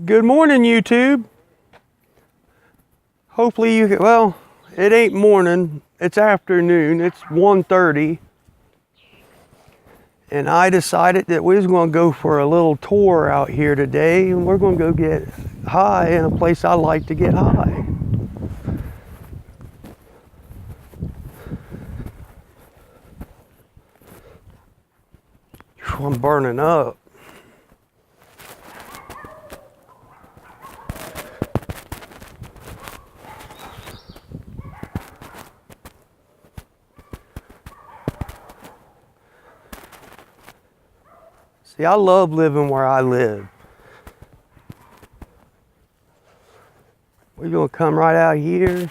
Good morning, YouTube. Hopefully well, it ain't morning, it's afternoon, it's 1:30. And I decided that we was gonna go for a little tour out here today, and we're gonna go get high in a place I like to get high. I'm burning up. See, I love living where I live. We're gonna come right out here,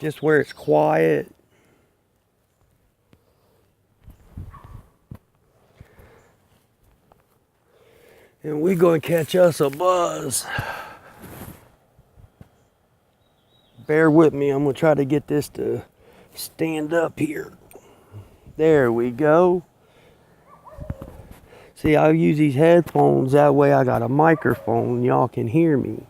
just where it's quiet. And we're gonna catch us a buzz. Bear with me, I'm gonna try to get this to stand up here. There we go. See, I use these headphones, that way I got a microphone, y'all can hear me.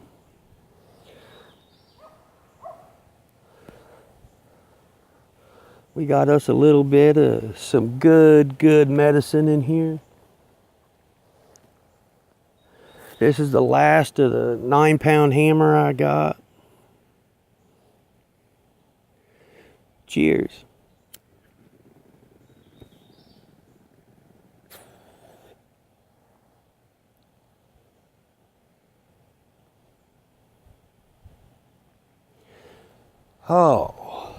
We got us a little bit of some good medicine in here. This is the last of the 9-pound hammer I got. Cheers. Oh,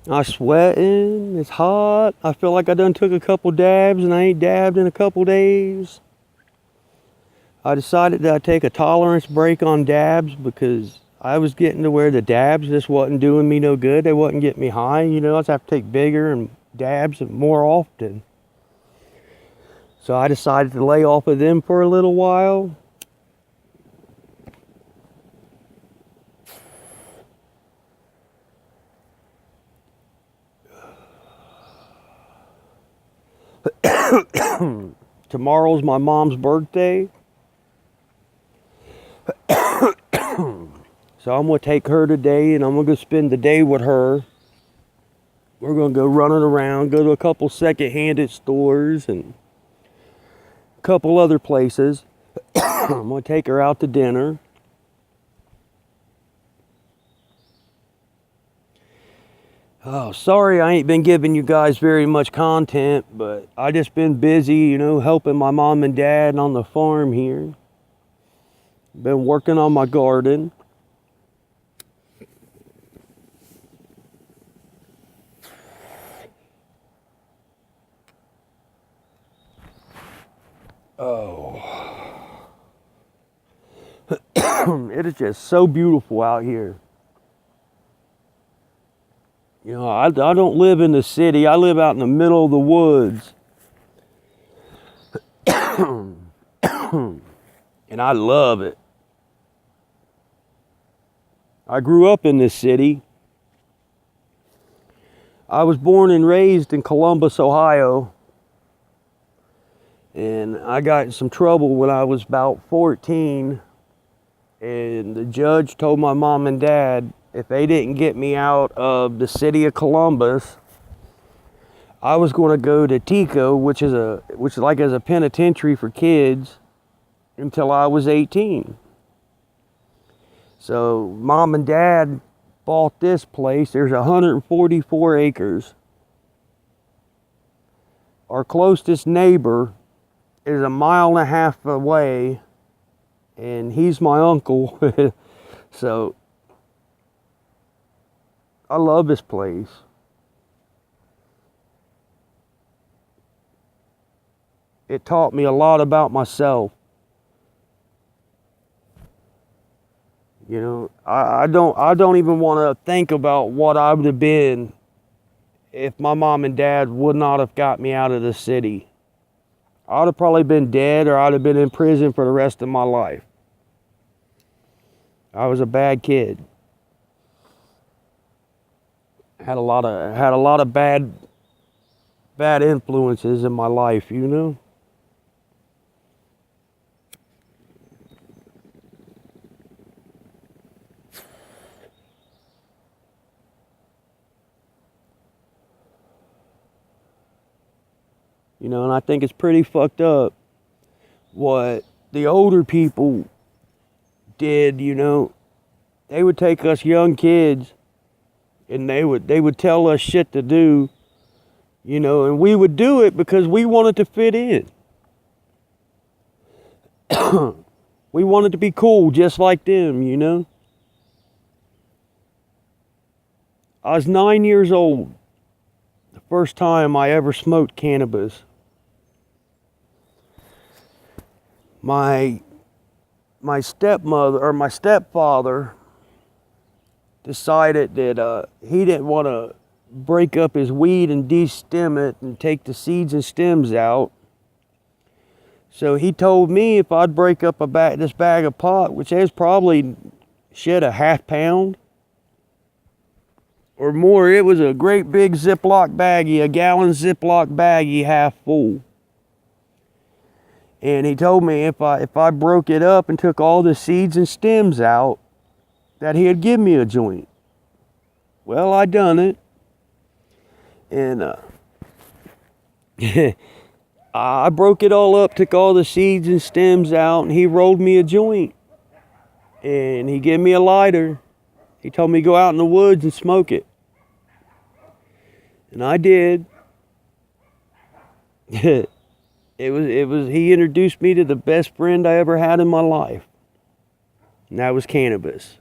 I'm sweating, it's hot. I feel like I done took a couple dabs and I ain't dabbed in a couple days. I decided that I'd take a tolerance break on dabs because I was getting to where the dabs just wasn't doing me no good. They wasn't getting me high. You know, I just have to take bigger and dabs more often. So I decided to lay off of them for a little while. Tomorrow's my mom's birthday. So I'm going to take her today and I'm going to go spend the day with her. We're going to go running around, go to a couple second-handed stores and a couple other places. I'm going to take her out to dinner. Oh, sorry I ain't been giving you guys very much content, but I just been busy, you know, helping my mom and dad on the farm here. Been working on my garden. Oh. It is just so beautiful out here. You know, I don't live in the city. I live out in the middle of the woods. And I love it. I grew up in this city. I was born and raised in Columbus, Ohio. And I got in some trouble when I was about 14. And the judge told my mom and dad if they didn't get me out of the city of Columbus, I was going to go to Tico, which is like as a penitentiary for kids, until I was 18. So mom and dad bought this place. There's 144 acres. Our closest neighbor is a mile and a half away, and he's my uncle. So I love this place. It taught me a lot about myself. You know, I don't even want to think about what I would have been if my mom and dad would not have got me out of the city. I would have probably been dead, or I'd have been in prison for the rest of my life. I was a bad kid. Had a lot of bad influences in my life, you know. You know, and I think it's pretty fucked up what the older people did, you know. They would take us young kids and they would tell us shit to do, you know, and we would do it because we wanted to fit in. We wanted to be cool just like them, you know. I was 9 years old the first time I ever smoked cannabis. My stepmother or my stepfather decided that he didn't want to break up his weed and de-stem it and take the seeds and stems out. So he told me if I'd break up this bag of pot, which is probably shit a half pound or more. It was a great big Ziploc baggie, a gallon Ziploc baggie, half full. And he told me if I broke it up and took all the seeds and stems out, that he'd give me a joint. Well, I done it. And I broke it all up, took all the seeds and stems out, and he rolled me a joint. And he gave me a lighter. He told me to go out in the woods and smoke it. And I did. He introduced me to the best friend I ever had in my life. And that was cannabis.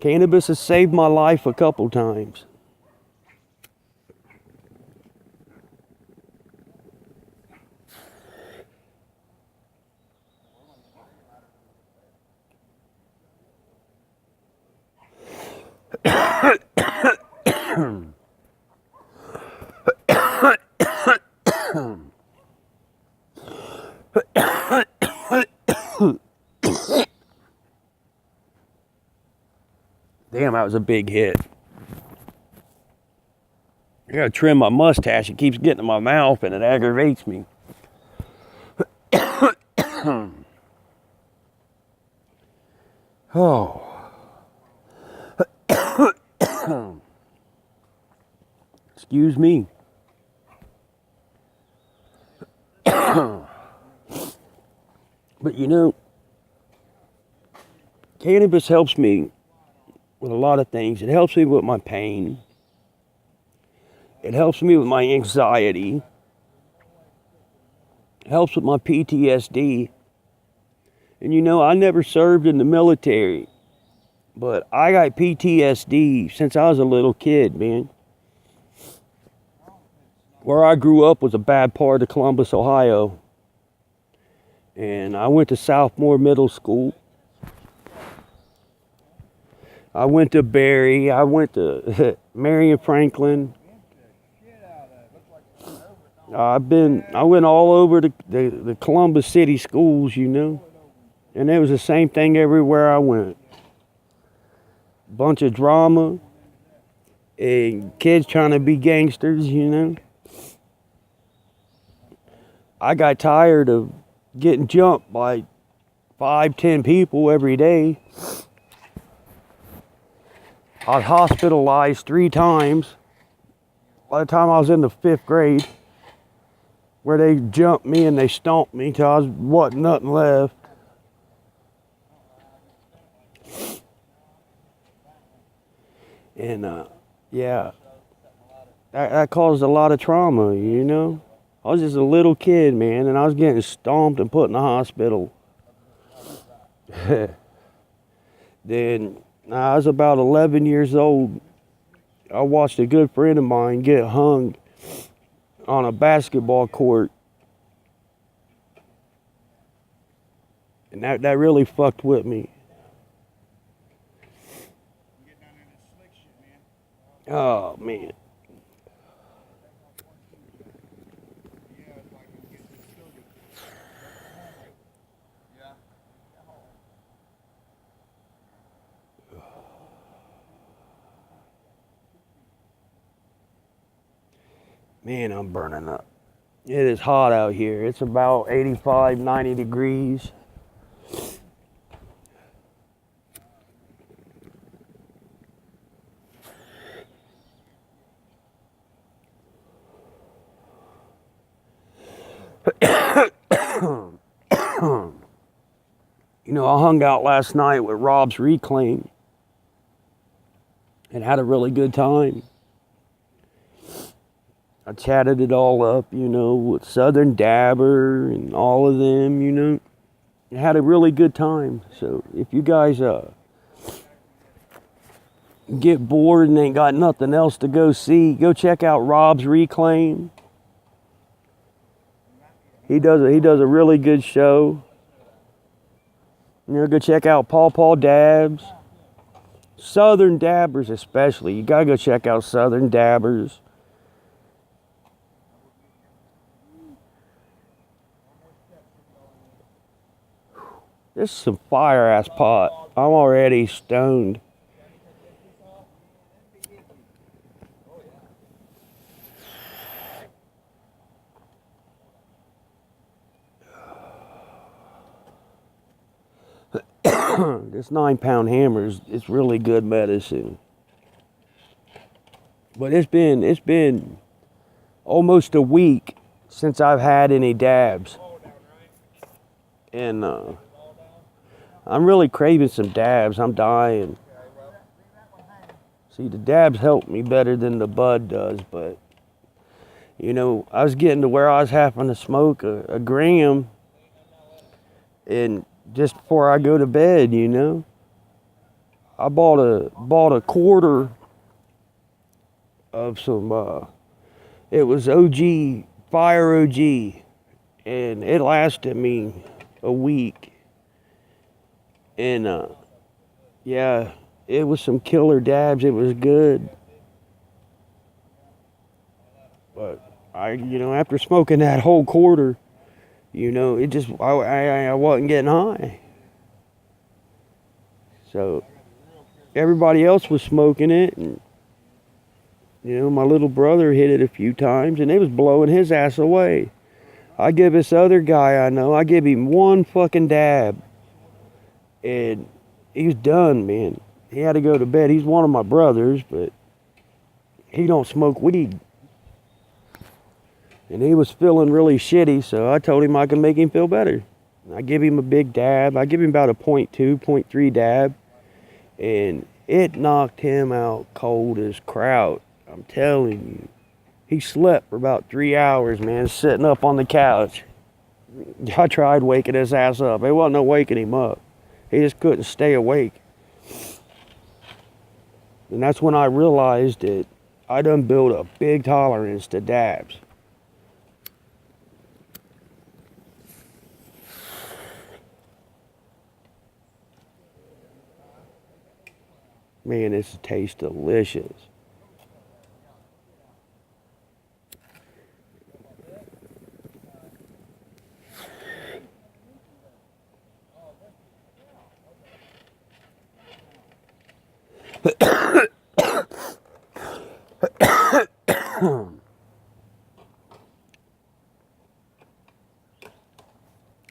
Cannabis has saved my life a couple times. Damn, that was a big hit. I gotta trim my mustache. It keeps getting in my mouth and it aggravates me. Oh. Excuse me. But you know, cannabis helps me with a lot of things. It helps me with my pain. It helps me with my anxiety. It helps with my PTSD. And you know, I never served in the military, but I got PTSD since I was a little kid, man. Where I grew up was a bad part of Columbus, Ohio. And I went to Southmore Middle School. I went to Barry. I went to Marion Franklin. I went all over the Columbus City schools, you know. And it was the same thing everywhere I went. Bunch of drama. And kids trying to be gangsters, you know. I got tired of getting jumped by 5-10 people every day. I was hospitalized 3 times by the time I was in the 5th grade, where they jumped me and they stomped me till I wasn't nothing left. And yeah, that caused a lot of trauma, you know. I was just a little kid, man, and I was getting stomped and put in the hospital. Then I was about 11 years old. I watched a good friend of mine get hung on a basketball court. And that really fucked with me. Oh, man. Man, I'm burning up. It is hot out here. It's about 85, 90 degrees. You know, I hung out last night with Rob's Reclaim and had a really good time. I chatted it all up, you know, with Southern Dabber and all of them, you know. I had a really good time. So if you guys get bored and ain't got nothing else to go see, go check out Rob's Reclaim. He does a really good show. You know, go check out Paw Dabs. Southern Dabbers especially. You gotta go check out Southern Dabbers. This is some fire ass pot. I'm already stoned. This 9-pound hammer is really good medicine. But it's been almost a week since I've had any dabs. And I'm really craving some dabs. I'm dying. See, the dabs help me better than the bud does, but you know, I was getting to where I was having to smoke a gram and just before I go to bed, you know. I bought a quarter of some it was OG Fire OG, and it lasted me a week. And yeah, it was some killer dabs. It was good. But you know, after smoking that whole quarter, you know, it just, I wasn't getting high. So everybody else was smoking it, and you know, my little brother hit it a few times, and it was blowing his ass away. I give this other guy I know, I give him one fucking dab, and he's done, man. He had to go to bed. He's one of my brothers, but he don't smoke weed. And he was feeling really shitty, so I told him I could make him feel better. I give him a big dab. I give him about a 0.2, 0.3 dab. And it knocked him out cold as kraut. I'm telling you. He slept for about 3 hours, man, sitting up on the couch. I tried waking his ass up. It wasn't no waking him up. He just couldn't stay awake. And that's when I realized that I done built a big tolerance to dabs. Man, this tastes delicious.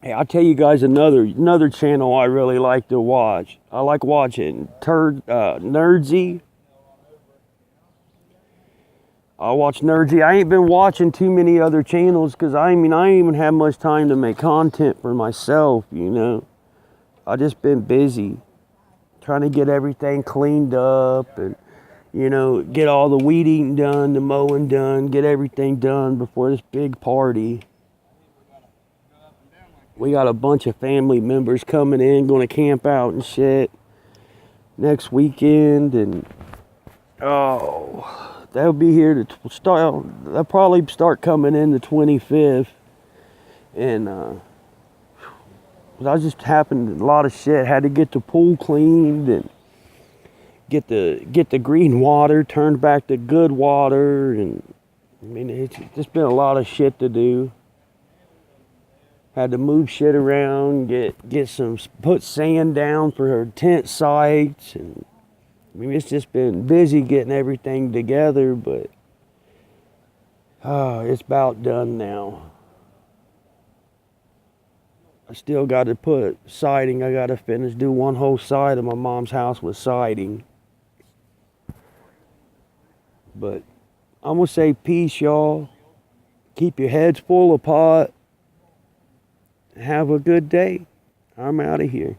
Hey, I'll tell you guys another channel I really like to watch. I like watching Nerdsy. I watch Nerdsy. I ain't been watching too many other channels because I ain't even have much time to make content for myself, you know. I just been busy trying to get everything cleaned up and, you know, get all the weed eating done, the mowing done, get everything done before this big party. We got a bunch of family members coming in, going to camp out and shit next weekend, and oh, they'll be here to start. They'll probably start coming in the 25th, and I just happened a lot of shit. Had to get the pool cleaned and get the green water turned back to good water, and I mean it's just been a lot of shit to do. Had to move shit around, put sand down for her tent sites, and I mean it's just been busy getting everything together, but it's about done now. I still got to put siding. I got to do one whole side of my mom's house with siding. But I'm gonna say peace, y'all. Keep your heads full of pot. Have a good day. I'm out of here.